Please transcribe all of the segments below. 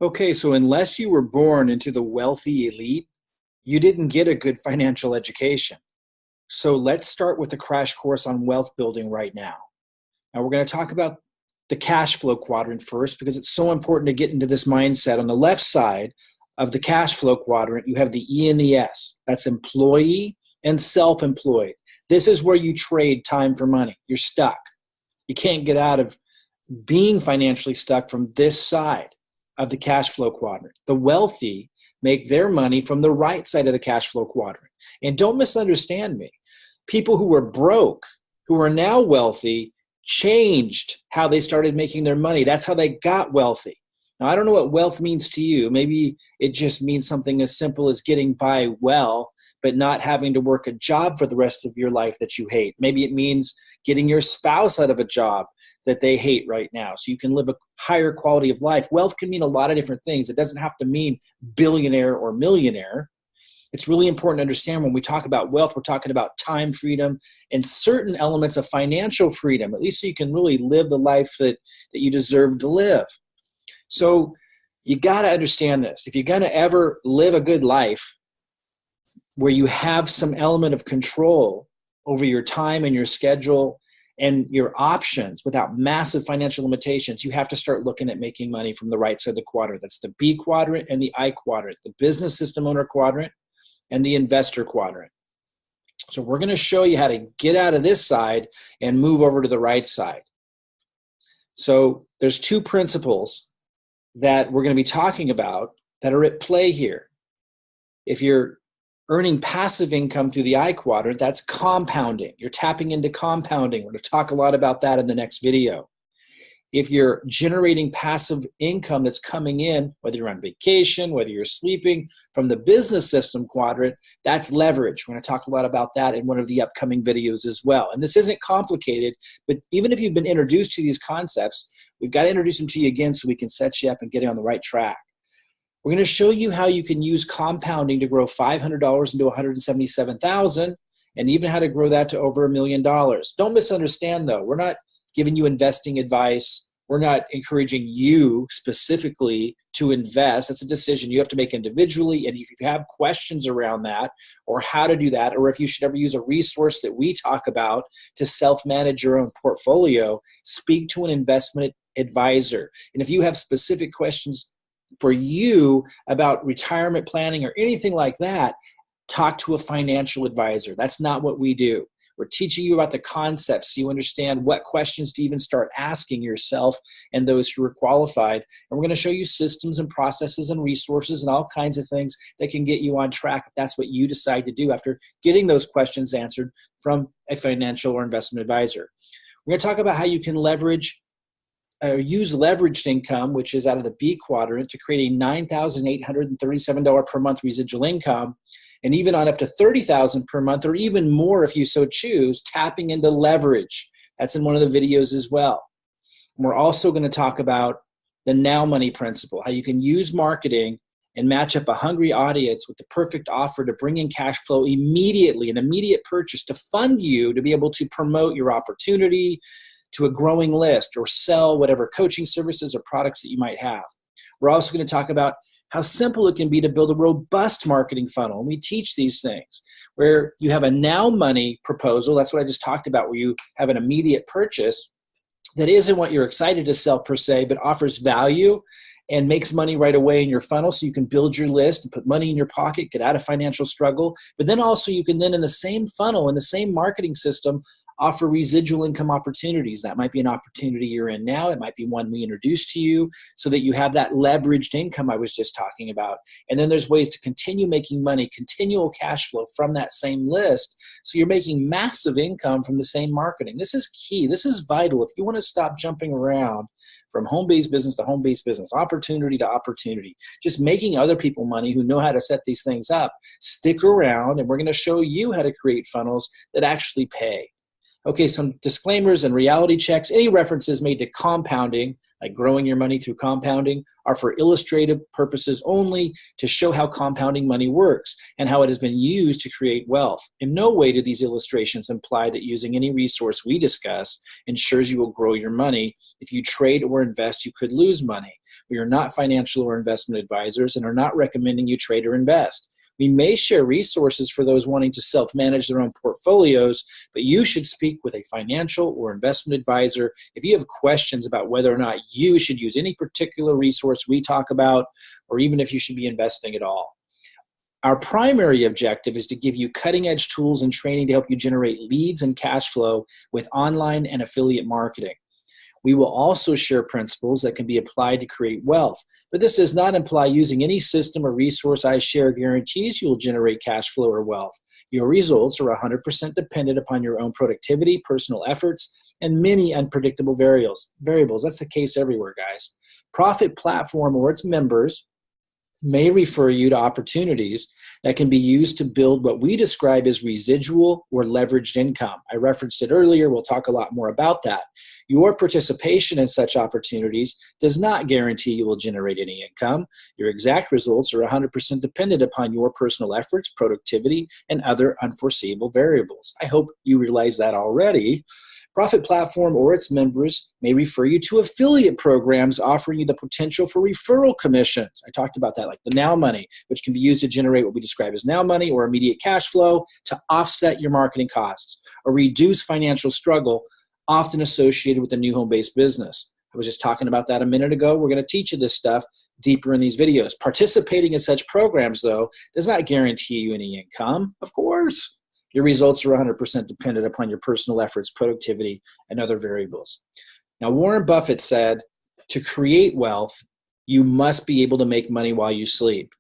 Okay, so unless you were born into the wealthy elite, you didn't get a good financial education. So let's start with a crash course on wealth building right now. Now we're going to talk about the cash flow quadrant first because it's so important to get into this mindset. On the left side of the cash flow quadrant, you have the E and the S. That's employee and self-employed. This is where you trade time for money. You're stuck. You can't get out of being financially stuck from this side of the cash flow quadrant. The wealthy make their money from the right side of the cash flow quadrant. And don't misunderstand me. People who were broke, who are now wealthy, changed how they started making their money. That's how they got wealthy. Now, I don't know what wealth means to you. Maybe it just means something as simple as getting by well, but not having to work a job for the rest of your life that you hate. Maybe it means getting your spouse out of a job that they hate right now so you can live a higher quality of life. Wealth can mean a lot of different things. It doesn't have to mean billionaire or millionaire. It's really important to understand when we talk about wealth, we're talking about time freedom and certain elements of financial freedom, at least so you can really live the life that you deserve to live. So you got to understand this. If you're going to ever live a good life where you have some element of control over your time and your schedule and your options without massive financial limitations, you have to start looking at making money from the right side of the quadrant. That's the B quadrant and the I quadrant, the business system owner quadrant and the investor quadrant. So we're going to show you how to get out of this side and move over to the right side. So there's two principles that we're going to be talking about that are at play here. If you're earning passive income through the I quadrant, that's compounding. You're tapping into compounding. We're going to talk a lot about that in the next video. If you're generating passive income that's coming in, whether you're on vacation, whether you're sleeping, from the business system quadrant, that's leverage. We're going to talk a lot about that in one of the upcoming videos as well. And this isn't complicated, but even if you've been introduced to these concepts, we've got to introduce them to you again so we can set you up and get you on the right track. We're going to show you how you can use compounding to grow $500 into $177,000 and even how to grow that to over $1 million. Don't misunderstand though. We're not giving you investing advice. We're not encouraging you specifically to invest. That's a decision you have to make individually. And if you have questions around that or how to do that, or if you should ever use a resource that we talk about to self-manage your own portfolio, speak to an investment advisor. And if you have specific questions for you about retirement planning or anything like that, talk to a financial advisor. That's not what we do. We're teaching you about the concepts so you understand what questions to even start asking yourself and those who are qualified. And we're going to show you systems and processes and resources and all kinds of things that can get you on track if that's what you decide to do after getting those questions answered from a financial or investment advisor. We're going to talk about how you can use leveraged income, which is out of the B quadrant, to create a $9,837 per month residual income, and even on up to $30,000 per month, or even more if you so choose, tapping into leverage. That's in one of the videos as well. And we're also going to talk about the now money principle, how you can use marketing and match up a hungry audience with the perfect offer to bring in cash flow immediately, an immediate purchase to fund you to be able to promote your opportunity to a growing list or sell whatever coaching services or products that you might have. We're also going to talk about how simple it can be to build a robust marketing funnel. And we teach these things where you have a now money proposal. That's what I just talked about, where you have an immediate purchase that isn't what you're excited to sell per se, but offers value and makes money right away in your funnel so you can build your list and put money in your pocket, get out of financial struggle. But then also you can then in the same funnel, in the same marketing system, offer residual income opportunities. That might be an opportunity you're in now. It might be one we introduced to you so that you have that leveraged income I was just talking about. And then there's ways to continue making money, continual cash flow from that same list. So you're making massive income from the same marketing. This is key. This is vital. If you want to stop jumping around from home-based business to home-based business, opportunity to opportunity, just making other people money who know how to set these things up, stick around and we're going to show you how to create funnels that actually pay. Okay, some disclaimers and reality checks. Any references made to compounding, like growing your money through compounding, are for illustrative purposes only to show how compounding money works and how it has been used to create wealth. In no way do these illustrations imply that using any resource we discuss ensures you will grow your money. If you trade or invest, you could lose money. We are not financial or investment advisors and are not recommending you trade or invest. We may share resources for those wanting to self-manage their own portfolios, but you should speak with a financial or investment advisor if you have questions about whether or not you should use any particular resource we talk about, or even if you should be investing at all. Our primary objective is to give you cutting-edge tools and training to help you generate leads and cash flow with online and affiliate marketing. We will also share principles that can be applied to create wealth, but this does not imply using any system or resource I share guarantees you will generate cash flow or wealth. Your results are 100% dependent upon your own productivity, personal efforts, and many unpredictable variables. That's the case everywhere, guys. Profit Platform or its members may refer you to opportunities that can be used to build what we describe as residual or leveraged income. I referenced it earlier. We'll talk a lot more about that. Your participation in such opportunities does not guarantee you will generate any income. Your exact results are 100% dependent upon your personal efforts, productivity, and other unforeseeable variables. I hope you realize that already. Profit Platform or its members may refer you to affiliate programs offering you the potential for referral commissions. I talked about that, like the Now Money, which can be used to generate what we describe as Now Money or immediate cash flow to offset your marketing costs or reduce financial struggle often associated with a new home-based business. I was just talking about that a minute ago. We're going to teach you this stuff deeper in these videos. Participating in such programs, though, does not guarantee you any income, of course. Your results are 100% dependent upon your personal efforts, productivity, and other variables. Now, Warren Buffett said, to create wealth, you must be able to make money while you sleep.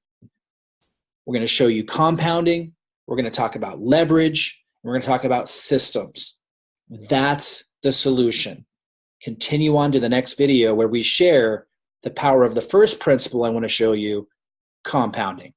We're going to show you compounding. We're going to talk about leverage. We're going to talk about systems. That's the solution. Continue on to the next video where we share the power of the first principle I want to show you, compounding.